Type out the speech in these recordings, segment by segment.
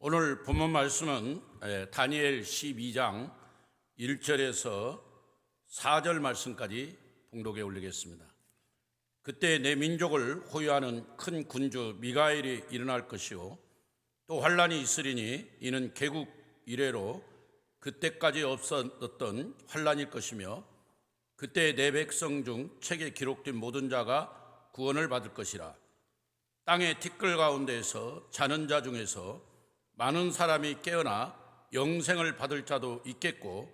오늘 본문 말씀은 다니엘 12장 1절에서 4절 말씀까지 봉독에 올리겠습니다. 그때 내 민족을 호위하는 큰 군주 미가엘이 일어날 것이요 또 환란이 있으리니 이는 개국 이래로 그때까지 없었던 환란일 것이며 그때 내 백성 중 책에 기록된 모든 자가 구원을 받을 것이라. 땅의 티끌 가운데에서 자는 자 중에서 많은 사람이 깨어나 영생을 받을 자도 있겠고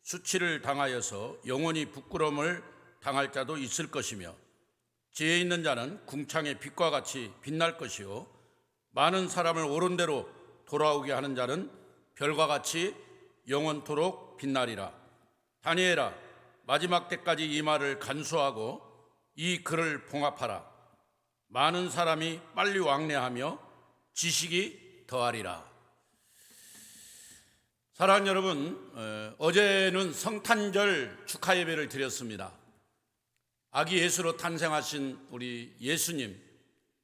수치를 당하여서 영원히 부끄러움을 당할 자도 있을 것이며 지혜 있는 자는 궁창의 빛과 같이 빛날 것이요 많은 사람을 옳은 대로 돌아오게 하는 자는 별과 같이 영원토록 빛나리라. 다니엘아, 마지막 때까지 이 말을 간수하고 이 글을 봉합하라. 많은 사람이 빨리 왕래하며 지식이 더하리라. 사랑하는 여러분, 어제는 성탄절 축하 예배를 드렸습니다. 아기 예수로 탄생하신 우리 예수님,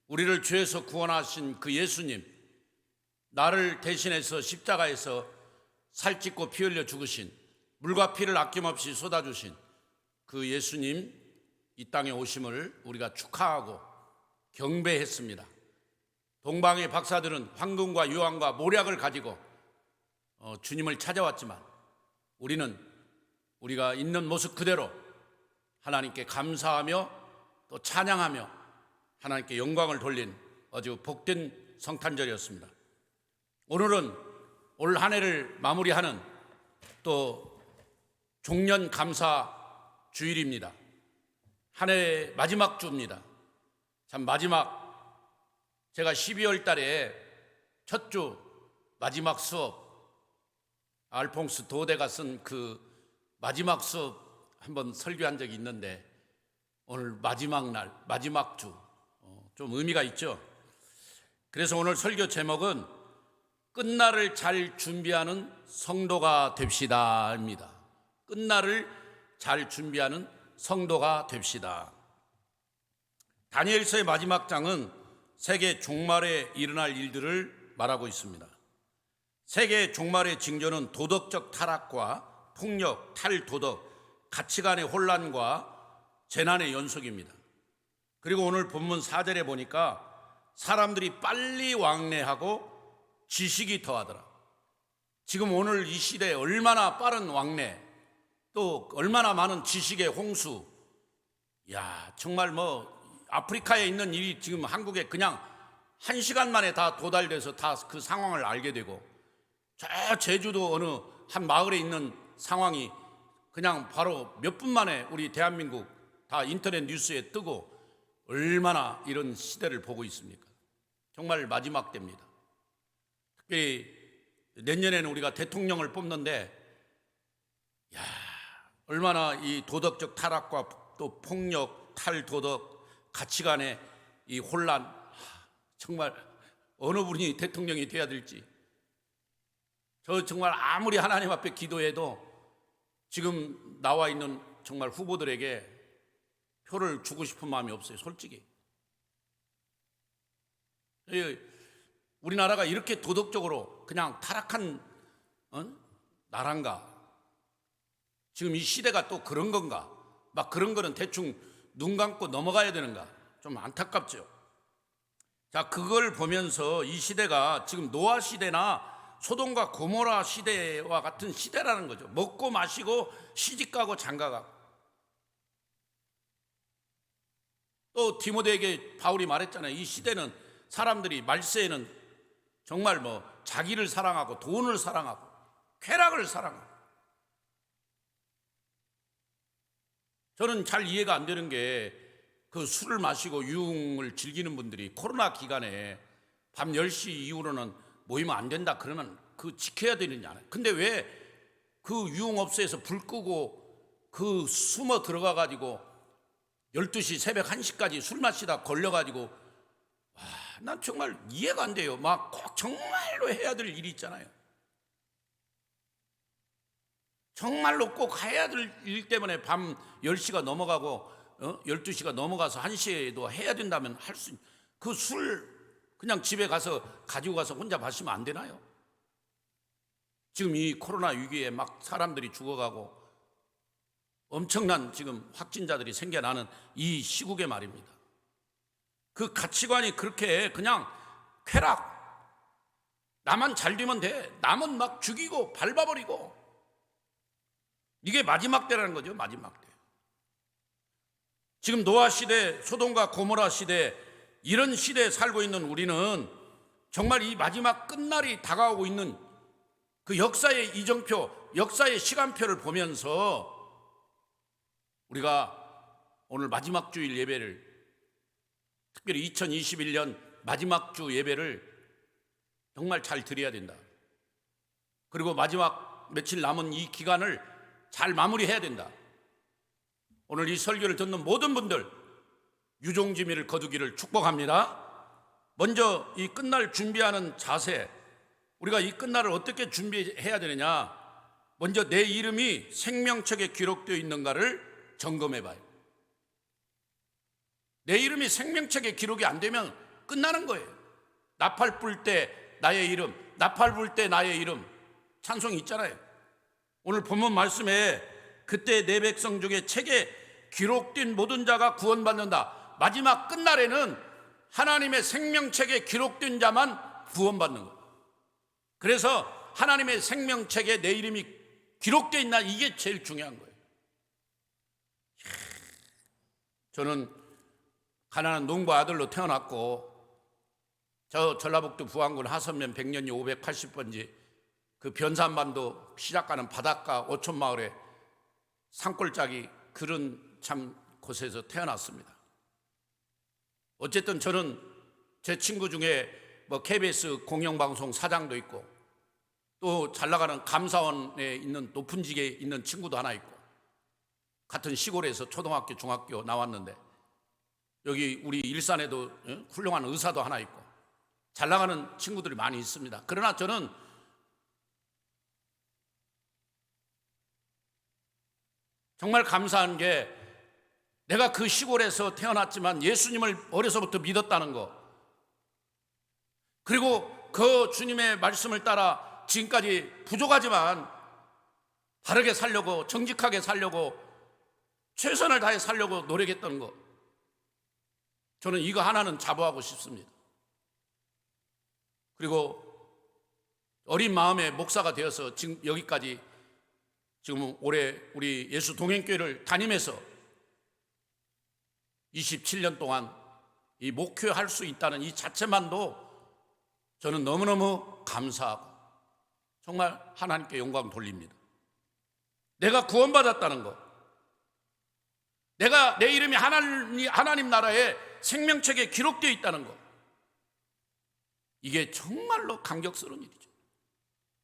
우리를 죄에서 구원하신 그 예수님, 나를 대신해서 십자가에서 살찢고 피 흘려 죽으신, 물과 피를 아낌없이 쏟아주신 그 예수님 이 땅에 오심을 우리가 축하하고 경배했습니다. 동방의 박사들은 황금과 유황과 모략을 가지고 주님을 찾아왔지만 우리는 우리가 있는 모습 그대로 하나님께 감사하며 또 찬양하며 하나님께 영광을 돌린 아주 복된 성탄절이었습니다. 오늘은 올 한 해를 마무리하는 또 종년 감사 주일입니다. 한 해의 마지막 주입니다. 참 마지막, 제가 12월 달에 첫 주 마지막 수업, 알퐁스 도데가 쓴 그 마지막 수업 한번 설교한 적이 있는데 오늘 마지막 날, 마지막 주, 좀 의미가 있죠. 그래서 오늘 설교 제목은 끝날을 잘 준비하는 성도가 됩시다입니다. 끝날을 잘 준비하는 성도가 됩시다. 다니엘서의 마지막 장은 세계 종말에 일어날 일들을 말하고 있습니다. 세계 종말의 징조는 도덕적 타락과 폭력, 탈도덕, 가치관의 혼란과 재난의 연속입니다. 그리고 오늘 본문 4절에 보니까 사람들이 빨리 왕래하고 지식이 더하더라. 지금 오늘 이 시대에 얼마나 빠른 왕래, 또 얼마나 많은 지식의 홍수. 정말 아프리카에 있는 일이 지금 한국에 그냥 1시간 만에 다 도달돼서 다 그 상황을 알게 되고, 저 제주도 어느 한 마을에 있는 상황이 그냥 바로 몇 분 만에 우리 대한민국 다 인터넷 뉴스에 뜨고, 얼마나 이런 시대를 보고 있습니까? 정말 마지막 때입니다. 특별히 내년에는 우리가 대통령을 뽑는데, 얼마나 이 도덕적 타락과 또 폭력, 탈도덕, 가치관의 이 혼란, 정말 어느 분이 대통령이 돼야 될지. 저 정말 아무리 하나님 앞에 기도해도 지금 나와 있는 정말 후보들에게 표를 주고 싶은 마음이 없어요, 솔직히. 우리나라가 이렇게 도덕적으로 그냥 타락한 나라인가? 지금 이 시대가 또 그런 건가? 막 그런 거는 대충 눈 감고 넘어가야 되는가? 좀 안타깝죠. 자, 그걸 보면서 이 시대가 지금 노아 시대나 소돔과 고모라 시대와 같은 시대라는 거죠. 먹고 마시고 시집가고 장가가고. 또 디모데에게 바울이 말했잖아요. 이 시대는 사람들이 말세에는 정말 자기를 사랑하고 돈을 사랑하고 쾌락을 사랑하고. 저는 잘 이해가 안 되는 게 그 술을 마시고 유흥을 즐기는 분들이 코로나 기간에 밤 10시 이후로는 모이면 안 된다 그러면 그 지켜야 되느냐. 근데 왜 그 유흥업소에서 불 끄고 그 숨어 들어가 가지고 12시 새벽 1시까지 술 마시다 걸려 가지고, 난 정말 이해가 안 돼요. 막 꼭 정말로 해야 될 일이 있잖아요. 정말로 꼭 해야 될 일 때문에 밤 10시가 넘어가고 12시가 넘어가서 1시에도 해야 된다면 할 수, 그 술 그냥 집에 가서 가지고 가서 혼자 마시면 안 되나요? 지금 이 코로나 위기에 막 사람들이 죽어가고 엄청난 지금 확진자들이 생겨나는 이 시국에 말입니다. 그 가치관이 그렇게 그냥 쾌락, 나만 잘 되면 돼, 남은 막 죽이고 밟아버리고, 이게 마지막 때라는 거죠. 마지막 때. 지금 노아 시대, 소돔과 고모라 시대, 이런 시대에 살고 있는 우리는 정말 이 마지막 끝날이 다가오고 있는 그 역사의 이정표, 역사의 시간표를 보면서 우리가 오늘 마지막 주일 예배를, 특별히 2021년 마지막 주 예배를 정말 잘 드려야 된다. 그리고 마지막 며칠 남은 이 기간을 잘 마무리해야 된다. 오늘 이 설교를 듣는 모든 분들 유종지미를 거두기를 축복합니다. 먼저 이 끝날 준비하는 자세, 우리가 이 끝날을 어떻게 준비해야 되느냐, 먼저 내 이름이 생명책에 기록되어 있는가를 점검해 봐요. 내 이름이 생명책에 기록이 안 되면 끝나는 거예요. 나팔 불 때 나의 이름, 나팔 불 때 나의 이름, 찬송이 있잖아요. 오늘 본문 말씀에 그때 내 백성 중에 책에 기록된 모든 자가 구원받는다. 마지막 끝날에는 하나님의 생명책에 기록된 자만 구원받는 거예요. 그래서 하나님의 생명책에 내 이름이 기록되어 있나, 이게 제일 중요한 거예요. 저는 가난한 농부 아들로 태어났고, 저 전라북도 부안군 하선면 백년리 580번지 그 변산반도 시작가는 바닷가 오촌마을에 산골짜기 그런 참 곳에서 태어났습니다. 어쨌든 저는 제 친구 중에 뭐 KBS 공영방송 사장도 있고, 또 잘나가는 감사원에 있는 높은 직에 있는 친구도 하나 있고, 같은 시골에서 초등학교 중학교 나왔는데, 여기 우리 일산에도 훌륭한 의사도 하나 있고 잘나가는 친구들이 많이 있습니다. 그러나 저는 정말 감사한 게, 내가 그 시골에서 태어났지만 예수님을 어려서부터 믿었다는 거, 그리고 그 주님의 말씀을 따라 지금까지 부족하지만 바르게 살려고, 정직하게 살려고, 최선을 다해 살려고 노력했던 거, 저는 이거 하나는 자부하고 싶습니다. 그리고 어린 마음에 목사가 되어서 지금 여기까지, 지금 올해 우리 예수 동행교회를 다니면서 27년 동안 이 목회할 수 있다는 이 자체만도 저는 너무너무 감사하고 정말 하나님께 영광 돌립니다. 내가 구원받았다는 것, 내가 내 이름이 하나님 나라의 생명책에 기록되어 있다는 것, 이게 정말로 감격스러운 일이죠.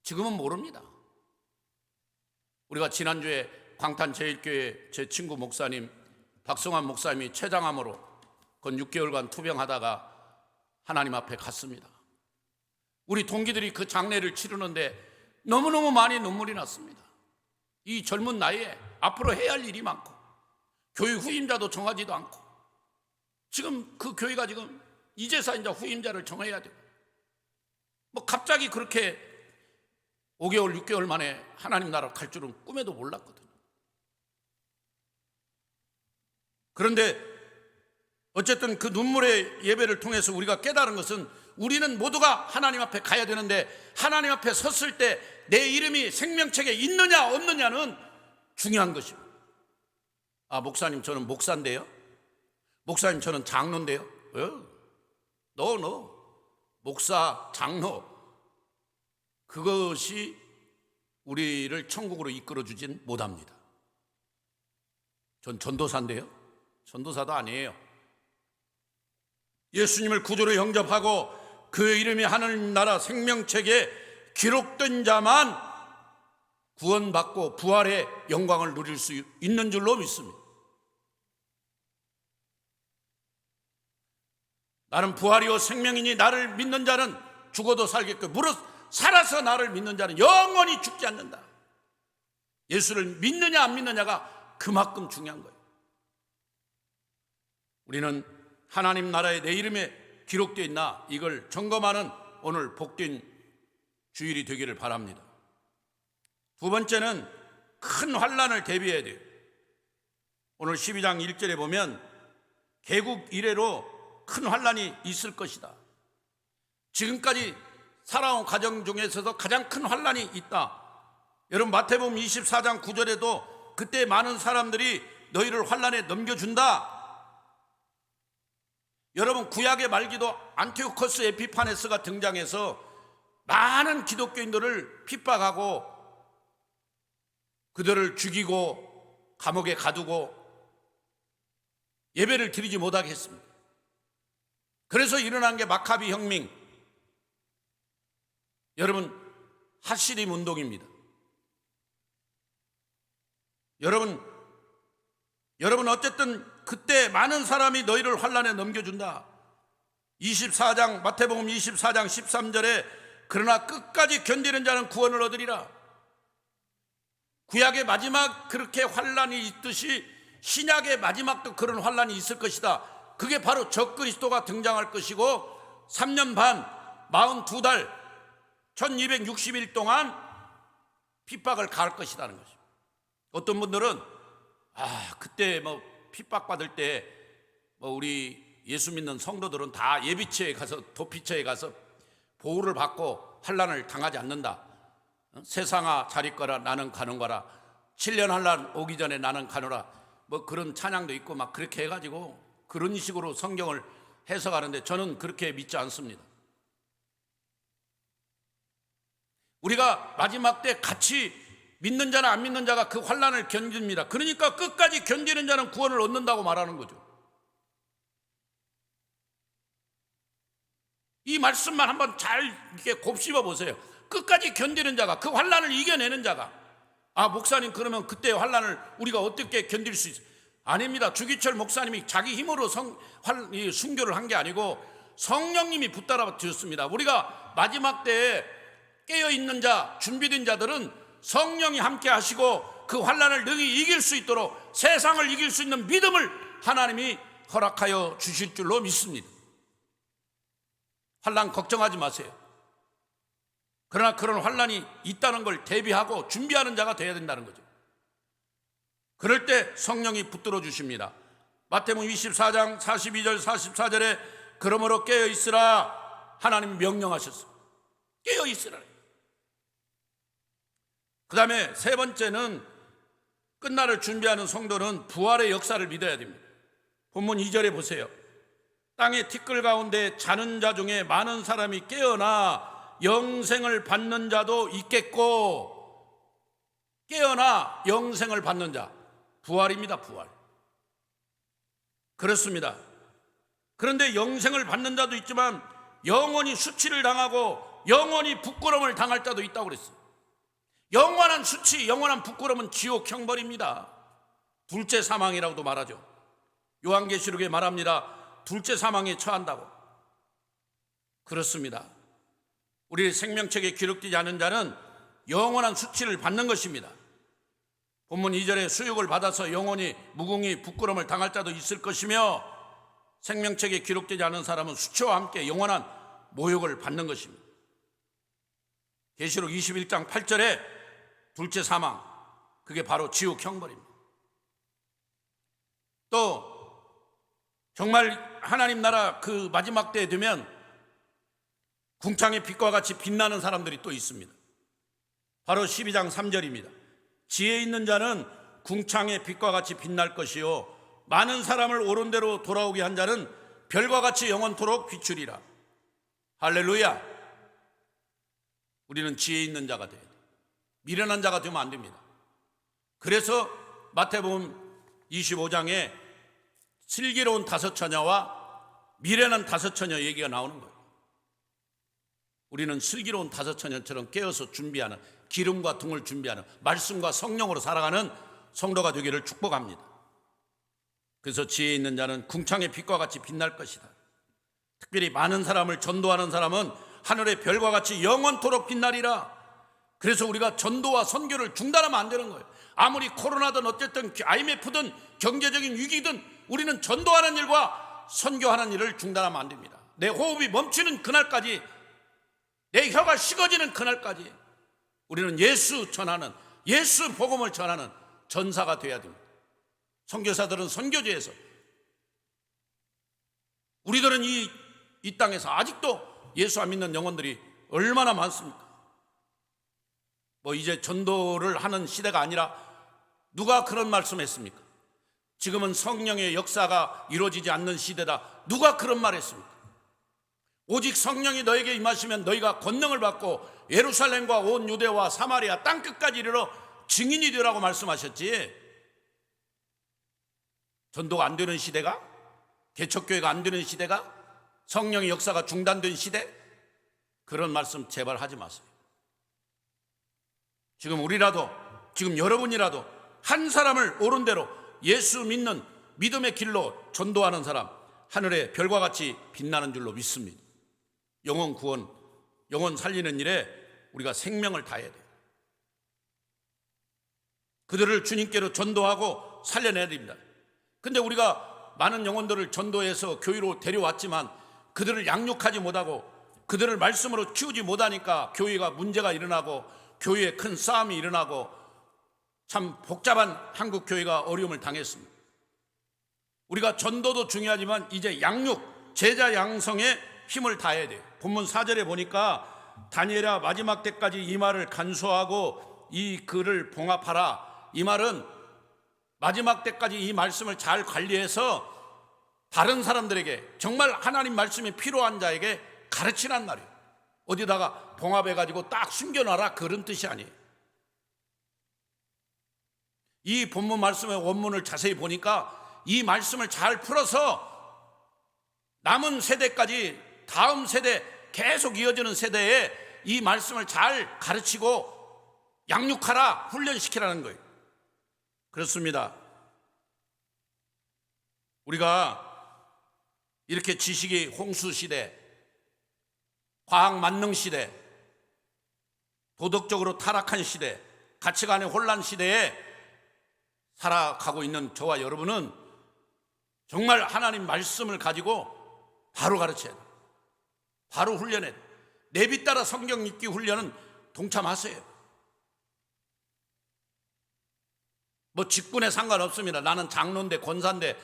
지금은 모릅니다. 우리가 지난주에 광탄제일교회 제 친구 목사님 박성환 목사님이 췌장암으로 건 6개월간 투병하다가 하나님 앞에 갔습니다. 우리 동기들이 그 장례를 치르는데 너무너무 많이 눈물이 났습니다. 이 젊은 나이에 앞으로 해야 할 일이 많고, 교회 후임자도 정하지도 않고, 지금 그 교회가 지금 이제서 이제 후임자를 정해야 되고, 뭐 갑자기 그렇게 5개월 6개월 만에 하나님 나라 갈 줄은 꿈에도 몰랐거든요. 그런데 어쨌든 그 눈물의 예배를 통해서 우리가 깨달은 것은, 우리는 모두가 하나님 앞에 가야 되는데, 하나님 앞에 섰을 때 내 이름이 생명책에 있느냐 없느냐는 중요한 것입니다. 아, 목사님 저는 목사인데요, 목사님 저는 장로인데요. 너 목사, 장로, 그것이 우리를 천국으로 이끌어주진 못합니다. 전 전도사인데요, 전도사도 아니에요. 예수님을 구주로 영접하고 그 이름이 하나님 나라 생명책에 기록된 자만 구원받고 부활의 영광을 누릴 수 있는 줄로 믿습니다. 나는 부활이요 생명이니 나를 믿는 자는 죽어도 살겠고 무릇 살아서 나를 믿는 자는 영원히 죽지 않는다. 예수를 믿느냐 안 믿느냐가 그만큼 중요한 거예요. 우리는 하나님 나라에 내 이름에 기록되어 있나 이걸 점검하는 오늘 복된 주일이 되기를 바랍니다. 두 번째는 큰 환난을 대비해야 돼요. 오늘 12장 1절에 보면 개국 이래로 큰 환난이 있을 것이다. 지금까지 살아온 가정 중에서도 가장 큰 환난이 있다. 여러분 마태복음 24장 9절에도 그때 많은 사람들이 너희를 환난에 넘겨준다. 여러분 구약의 말기도 안티오코스 에피파네스가 등장해서 많은 기독교인들을 핍박하고 그들을 죽이고 감옥에 가두고 예배를 드리지 못하게 했습니다. 그래서 일어난 게 마카비 혁명, 여러분 하시림 운동입니다. 여러분 어쨌든 그때 많은 사람이 너희를 환난에 넘겨준다. 24장 마태복음 24장 13절에 그러나 끝까지 견디는 자는 구원을 얻으리라. 구약의 마지막 그렇게 환난이 있듯이 신약의 마지막도 그런 환난이 있을 것이다. 그게 바로 적그리스도가 등장할 것이고 3년 반 42달 1260일 동안 핍박을 가할 것이라는 것입니다. 어떤 분들은 그때 핍박받을 때 우리 예수 믿는 성도들은 다 예비처에 가서 도피처에 가서 보호를 받고 환난을 당하지 않는다. 세상아 잘 있거라 나는 가는거라 7년 환난 오기 전에 나는 가노라 그런 찬양도 있고 막 그렇게 해가지고 그런 식으로 성경을 해석하는데 저는 그렇게 믿지 않습니다. 우리가 마지막 때 같이 믿는 자나 안 믿는 자가 그 환난을 견딥니다. 그러니까 끝까지 견디는 자는 구원을 얻는다고 말하는 거죠. 이 말씀만 한번 잘 이렇게 곱씹어 보세요. 끝까지 견디는 자가, 그 환난을 이겨내는 자가. 목사님 그러면 그때 환난을 우리가 어떻게 견딜 수 있어요? 아닙니다. 주기철 목사님이 자기 힘으로 순교를 한 게 아니고 성령님이 붙들어 주셨습니다. 우리가 마지막 때에 깨어있는 자, 준비된 자들은 성령이 함께 하시고 그 환난을 능히 이길 수 있도록 세상을 이길 수 있는 믿음을 하나님이 허락하여 주실 줄로 믿습니다. 환난 걱정하지 마세요. 그러나 그런 환난이 있다는 걸 대비하고 준비하는 자가 되어야 된다는 거죠. 그럴 때 성령이 붙들어 주십니다. 마태복음 24장 42절 44절에 그러므로 깨어있으라 하나님 명령하셨어요. 깨어있으라. 그 다음에 세 번째는 끝날을 준비하는 성도는 부활의 역사를 믿어야 됩니다. 본문 2절에 보세요. 땅의 티끌 가운데 자는 자 중에 많은 사람이 깨어나 영생을 받는 자도 있겠고, 깨어나 영생을 받는 자, 부활입니다. 부활. 그렇습니다. 그런데 영생을 받는 자도 있지만 영원히 수치를 당하고 영원히 부끄러움을 당할 자도 있다고 그랬어요. 영원한 수치, 영원한 부끄러움은 지옥 형벌입니다. 둘째 사망이라고도 말하죠. 요한계시록에 말합니다. 둘째 사망에 처한다고. 그렇습니다. 우리 생명책에 기록되지 않은 자는 영원한 수치를 받는 것입니다. 본문 2절에 수욕을 받아서 영원히 무궁히 부끄러움을 당할 자도 있을 것이며, 생명책에 기록되지 않은 사람은 수치와 함께 영원한 모욕을 받는 것입니다. 계시록 21장 8절에 둘째 사망, 그게 바로 지옥 형벌입니다. 또 정말 하나님 나라 그 마지막 때에 되면 궁창의 빛과 같이 빛나는 사람들이 또 있습니다. 바로 12장 3절입니다. 지혜 있는 자는 궁창의 빛과 같이 빛날 것이요 많은 사람을 옳은 대로 돌아오게 한 자는 별과 같이 영원토록 비추리라. 할렐루야. 우리는 지혜 있는 자가 돼야 돼요. 미련한 자가 되면 안 됩니다. 그래서 마태복음 25장에 슬기로운 다섯 처녀와 미련한 다섯 처녀 얘기가 나오는 거예요. 우리는 슬기로운 다섯 처녀처럼 깨어서 준비하는, 기름과 등을 준비하는, 말씀과 성령으로 살아가는 성도가 되기를 축복합니다. 그래서 지혜 있는 자는 궁창의 빛과 같이 빛날 것이다. 특별히 많은 사람을 전도하는 사람은 하늘의 별과 같이 영원토록 빛나리라. 그래서 우리가 전도와 선교를 중단하면 안 되는 거예요. 아무리 코로나든 어쨌든 IMF든 경제적인 위기든 우리는 전도하는 일과 선교하는 일을 중단하면 안 됩니다. 내 호흡이 멈추는 그날까지, 내 혀가 식어지는 그날까지 우리는 예수 전하는, 예수 복음을 전하는 전사가 되어야 됩니다. 선교사들은 선교지에서, 우리들은 이 땅에서 아직도 예수 안 믿는 영혼들이 얼마나 많습니까? 뭐 이제 전도를 하는 시대가 아니라 누가 그런 말씀했습니까? 지금은 성령의 역사가 이루어지지 않는 시대다. 누가 그런 말 했습니까? 오직 성령이 너에게 임하시면 너희가 권능을 받고 예루살렘과 온 유대와 사마리아 땅끝까지 이르러 증인이 되라고 말씀하셨지. 전도가 안 되는 시대가, 개척교회가 안 되는 시대가, 성령의 역사가 중단된 시대, 그런 말씀 제발 하지 마세요. 지금 우리라도, 지금 여러분이라도 한 사람을 옳은 대로 예수 믿는 믿음의 길로 전도하는 사람, 하늘의 별과 같이 빛나는 줄로 믿습니다. 영혼 구원, 영혼 살리는 일에 우리가 생명을 다해야 돼요. 그들을 주님께로 전도하고 살려내야 됩니다. 근데 우리가 많은 영혼들을 전도해서 교회로 데려왔지만 그들을 양육하지 못하고 그들을 말씀으로 키우지 못하니까 교회가 문제가 일어나고 교회에 큰 싸움이 일어나고 참 복잡한 한국 교회가 어려움을 당했습니다. 우리가 전도도 중요하지만 이제 양육, 제자 양성에 힘을 다해야 돼요. 본문 4절에 보니까 다니엘아 마지막 때까지 이 말을 간수하고 이 글을 봉합하라. 이 말은 마지막 때까지 이 말씀을 잘 관리해서 다른 사람들에게, 정말 하나님 말씀이 필요한 자에게 가르치란 말이에요. 어디다가 봉합해가지고 딱 숨겨놔라, 그런 뜻이 아니에요. 이 본문 말씀의 원문을 자세히 보니까 이 말씀을 잘 풀어서 남은 세대까지, 다음 세대, 계속 이어지는 세대에 이 말씀을 잘 가르치고 양육하라, 훈련시키라는 거예요. 그렇습니다. 우리가 이렇게 지식이 홍수 시대, 과학 만능 시대, 도덕적으로 타락한 시대, 가치관의 혼란 시대에 살아가고 있는 저와 여러분은 정말 하나님 말씀을 가지고 바로 가르쳐야 돼요. 바로 훈련해야 돼요. 내비 따라 성경 읽기 훈련은 동참하세요. 뭐 직분에 상관없습니다. 나는 장로인데, 권사인데,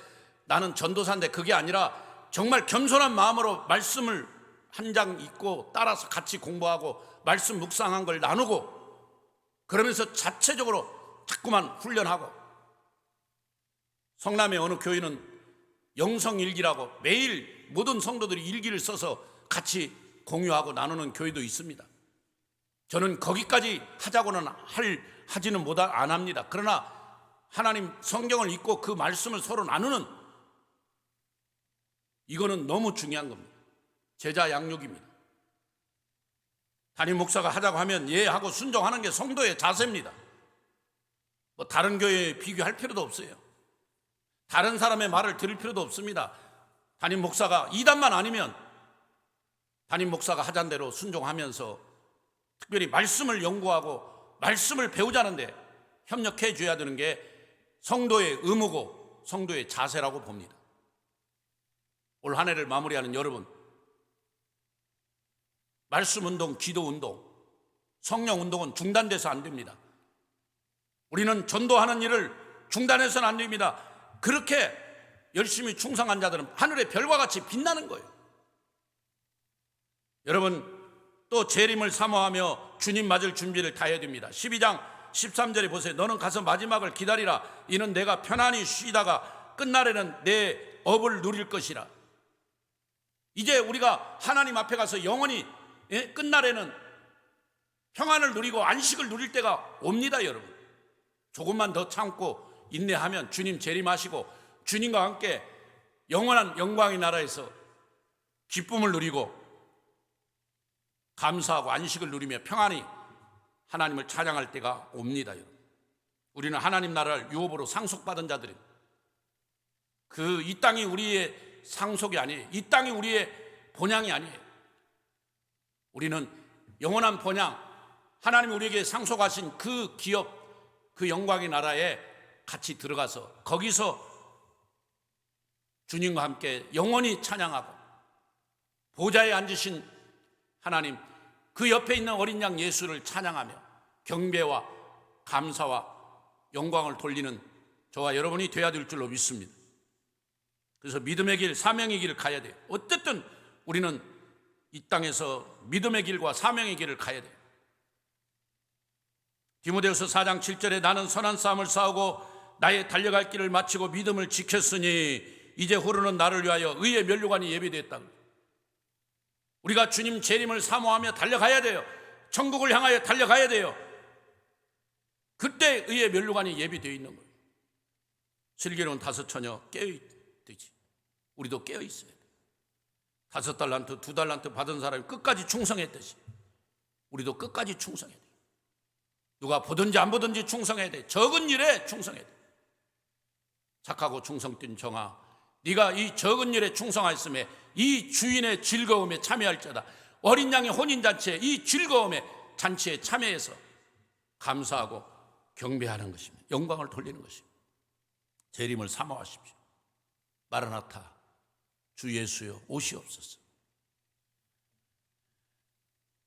나는 전도사인데, 그게 아니라 정말 겸손한 마음으로 말씀을 한 장 읽고 따라서 같이 공부하고 말씀 묵상한 걸 나누고, 그러면서 자체적으로 자꾸만 훈련하고. 성남의 어느 교회는 영성일기라고 매일 모든 성도들이 일기를 써서 같이 공유하고 나누는 교회도 있습니다. 저는 거기까지 하자고는 하지는 안 합니다. 그러나 하나님 성경을 읽고 그 말씀을 서로 나누는, 이거는 너무 중요한 겁니다. 제자 양육입니다. 담임 목사가 하자고 하면 예 하고 순종하는 게 성도의 자세입니다. 뭐 다른 교회에 비교할 필요도 없어요. 다른 사람의 말을 들을 필요도 없습니다. 담임 목사가 이단만 아니면 담임 목사가 하자는 대로 순종하면서 특별히 말씀을 연구하고 말씀을 배우자는데 협력해 줘야 되는 게 성도의 의무고 성도의 자세라고 봅니다. 올 한 해를 마무리하는 여러분, 말씀 운동, 기도 운동, 성령 운동은 중단돼서 안 됩니다. 우리는 전도하는 일을 중단해서는 안 됩니다. 그렇게 열심히 충성한 자들은 하늘의 별과 같이 빛나는 거예요. 여러분, 또 재림을 사모하며 주님 맞을 준비를 다 해야 됩니다. 12장 13절에 보세요. 너는 가서 마지막을 기다리라. 이는 내가 편안히 쉬다가 끝날에는 내 업을 누릴 것이라. 이제 우리가 하나님 앞에 가서 영원히 끝날에는 평안을 누리고 안식을 누릴 때가 옵니다. 여러분, 조금만 더 참고 인내하면 주님 재림하시고 주님과 함께 영원한 영광의 나라에서 기쁨을 누리고 감사하고 안식을 누리며 평안히 하나님을 찬양할 때가 옵니다. 여러분, 우리는 하나님 나라를 유업으로 상속받은 자들입니다. 이 땅이 우리의 상속이 아니에요. 이 땅이 우리의 본향이 아니에요. 우리는 영원한 본향, 하나님이 우리에게 상속하신 그 기업, 그 영광의 나라에 같이 들어가서 거기서 주님과 함께 영원히 찬양하고 보좌에 앉으신 하나님, 그 옆에 있는 어린 양 예수를 찬양하며 경배와 감사와 영광을 돌리는 저와 여러분이 되어야 될 줄로 믿습니다. 그래서 믿음의 길, 사명의 길을 가야 돼요. 어쨌든 우리는 이 땅에서 믿음의 길과 사명의 길을 가야 돼요. 디모데후서 4장 7절에 나는 선한 싸움을 싸우고 나의 달려갈 길을 마치고 믿음을 지켰으니 이제 후로는 나를 위하여 의의 면류관이 예비되었다. 우리가 주님 재림을 사모하며 달려가야 돼요. 천국을 향하여 달려가야 돼요. 그때 의의 면류관이 예비되어 있는 거예요. 슬기로운 다섯 처녀 깨어있듯이 우리도 깨어있어야 돼요. 5달란트, 2달란트 받은 사람이 끝까지 충성했듯이 우리도 끝까지 충성해야 돼요. 누가 보든지 안 보든지 충성해야 돼. 적은 일에 충성해야 돼. 착하고 충성된 정아, 네가 이 적은 일에 충성하였음에 이 주인의 즐거움에 참여할지어다. 어린 양의 혼인잔치에 이 즐거움의 잔치에 참여해서 감사하고 경배하는 것입니다. 영광을 돌리는 것입니다. 재림을 사모하십시오. 마라나타, 주 예수여 오시옵소서.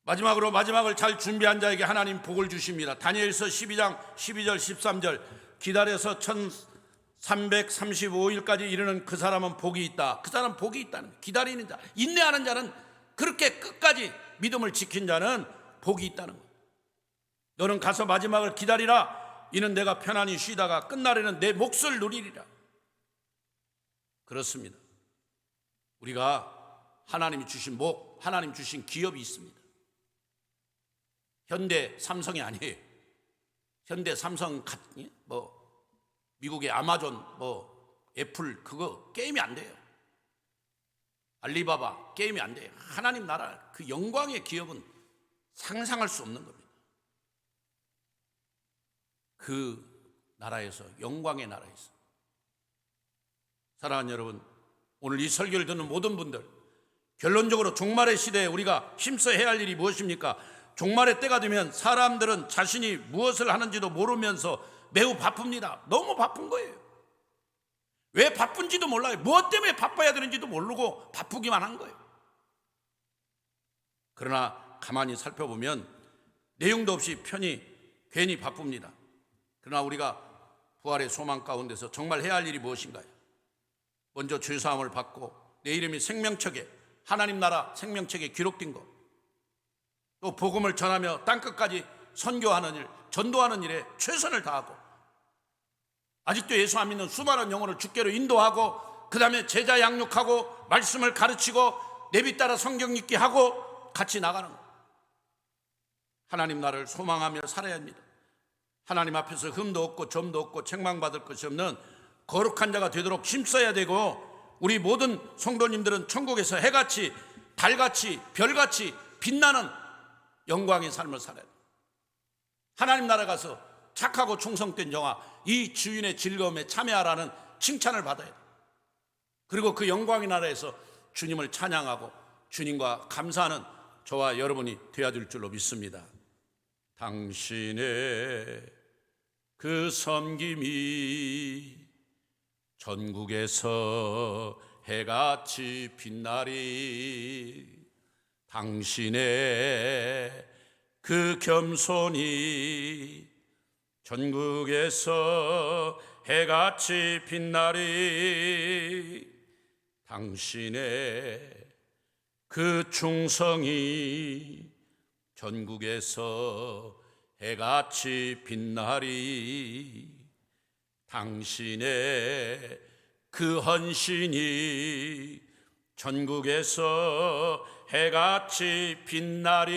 마지막으로 마지막을 잘 준비한 자에게 하나님 복을 주십니다. 다니엘서 12장 12절 13절 기다려서 1335일까지 이르는 그 사람은 복이 있다. 그 사람은 복이 있다는 거예요. 기다리는 자, 인내하는 자는, 그렇게 끝까지 믿음을 지킨 자는 복이 있다는 거예요. 너는 가서 마지막을 기다리라. 이는 내가 편안히 쉬다가 끝날에는 내 몫을 누리리라. 그렇습니다. 우리가 하나님이 주신 목, 하나님 주신 기업이 있습니다. 현대 삼성이 아니에요. 현대 삼성, 미국의 아마존, 애플, 그거 게임이 안 돼요. 알리바바 게임이 안 돼요. 하나님 나라 그 영광의 기업은 상상할 수 없는 겁니다. 그 나라에서, 영광의 나라에서. 사랑하는 여러분, 오늘 이 설교를 듣는 모든 분들, 결론적으로 종말의 시대에 우리가 힘써야 할 일이 무엇입니까? 종말의 때가 되면 사람들은 자신이 무엇을 하는지도 모르면서 매우 바쁩니다. 너무 바쁜 거예요. 왜 바쁜지도 몰라요. 무엇 때문에 바빠야 되는지도 모르고 바쁘기만 한 거예요. 그러나 가만히 살펴보면 내용도 없이 괜히 바쁩니다. 그러나 우리가 부활의 소망 가운데서 정말 해야 할 일이 무엇인가요? 먼저 죄사함을 받고 내 이름이 생명책에, 하나님 나라 생명책에 기록된 것, 또 복음을 전하며 땅끝까지 선교하는 일, 전도하는 일에 최선을 다하고, 아직도 예수 안 믿는 수많은 영혼을 주께로 인도하고, 그 다음에 제자 양육하고 말씀을 가르치고 내비 따라 성경 읽기 하고 같이 나가는 것. 하나님 나라를 소망하며 살아야 합니다. 하나님 앞에서 흠도 없고 점도 없고 책망받을 것이 없는 거룩한 자가 되도록 힘써야 되고, 우리 모든 성도님들은 천국에서 해같이, 달같이, 별같이 빛나는 영광의 삶을 살아야 돼요. 하나님 나라 가서 착하고 충성된 정아, 이 주인의 즐거움에 참여하라는 칭찬을 받아야 돼요. 그리고 그 영광의 나라에서 주님을 찬양하고 주님과 감사하는 저와 여러분이 되어야 될 줄로 믿습니다. 당신의 그 섬김이 전국에서 해같이 빛나리, 당신의 그 겸손이 전국에서 해같이 빛나리, 당신의 그 충성이 전국에서 해같이 빛나리, 당신의 그 헌신이 전국에서 해같이 빛나리,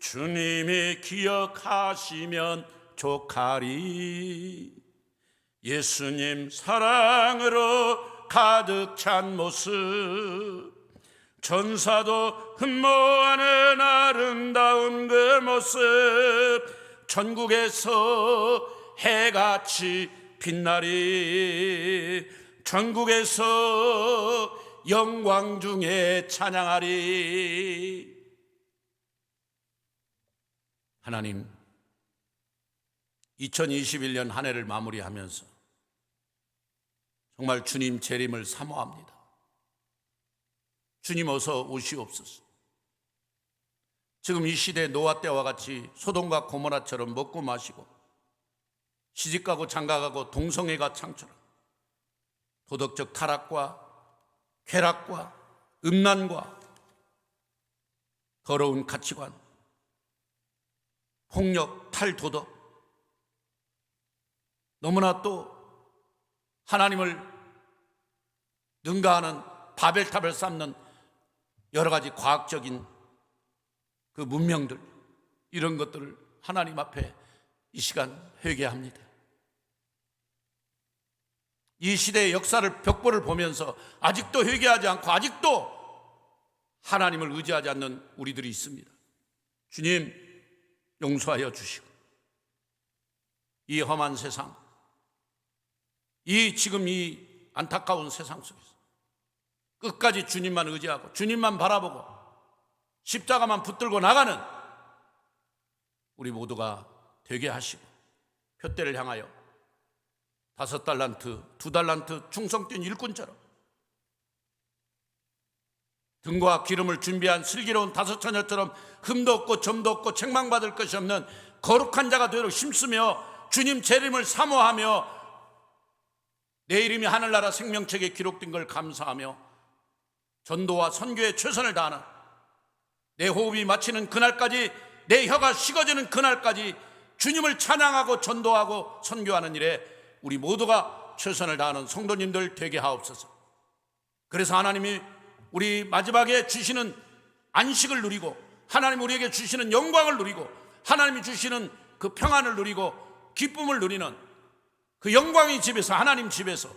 주님이 기억하시면 족하리, 예수님 사랑으로 가득 찬 모습, 전사도 흠모하는 아름다운 그 모습, 전국에서 해같이 빛나리, 전국에서 영광 중에 찬양하리. 하나님, 2021년 한 해를 마무리하면서 정말 주님 재림을 사모합니다. 주님 어서 오시옵소서. 지금 이 시대 노아 때와 같이 소돔과 고모라처럼 먹고 마시고 시집가고 장가가고 동성애가 창출하고 도덕적 타락과 쾌락과 음란과 더러운 가치관, 폭력, 탈도덕, 너무나 또 하나님을 능가하는 바벨탑을 쌓는 여러 가지 과학적인 그 문명들, 이런 것들을 하나님 앞에 이 시간 회개합니다. 이 시대의 역사를 벽보를 보면서 아직도 회개하지 않고 아직도 하나님을 의지하지 않는 우리들이 있습니다. 주님 용서하여 주시고 이 험한 세상, 지금 이 안타까운 세상 속에서 끝까지 주님만 의지하고 주님만 바라보고 십자가만 붙들고 나가는 우리 모두가 되게 하시고 표대를 향하여 5달란트, 2달란트 충성된 일꾼처럼 등과 기름을 준비한 슬기로운 5처녀처럼 흠도 없고 점도 없고 책망받을 것이 없는 거룩한 자가 되도록 힘쓰며 주님 재림을 사모하며 내 이름이 하늘나라 생명책에 기록된 걸 감사하며 전도와 선교에 최선을 다하는, 내 호흡이 마치는 그날까지, 내 혀가 식어지는 그날까지 주님을 찬양하고 전도하고 선교하는 일에 우리 모두가 최선을 다하는 성도님들 되게 하옵소서. 그래서 하나님이 우리 마지막에 주시는 안식을 누리고 하나님 우리에게 주시는 영광을 누리고 하나님이 주시는 그 평안을 누리고 기쁨을 누리는 그 영광의 집에서, 하나님 집에서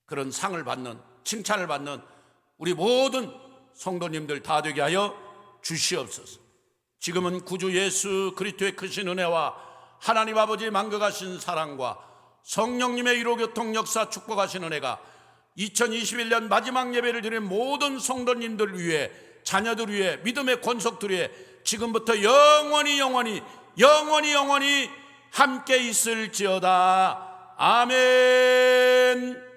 그런 상을 받는, 칭찬을 받는 우리 모든 성도님들 다 되게 하여 주시옵소서. 지금은 구주 예수 그리스도의 크신 은혜와 하나님 아버지의 만극하신 사랑과 성령님의 위로교통 역사 축복하신 은혜가 2021년 마지막 예배를 드리는 모든 성도님들 위해, 자녀들 위해, 믿음의 권속들 위해 지금부터 영원히 함께 있을지어다. 아멘.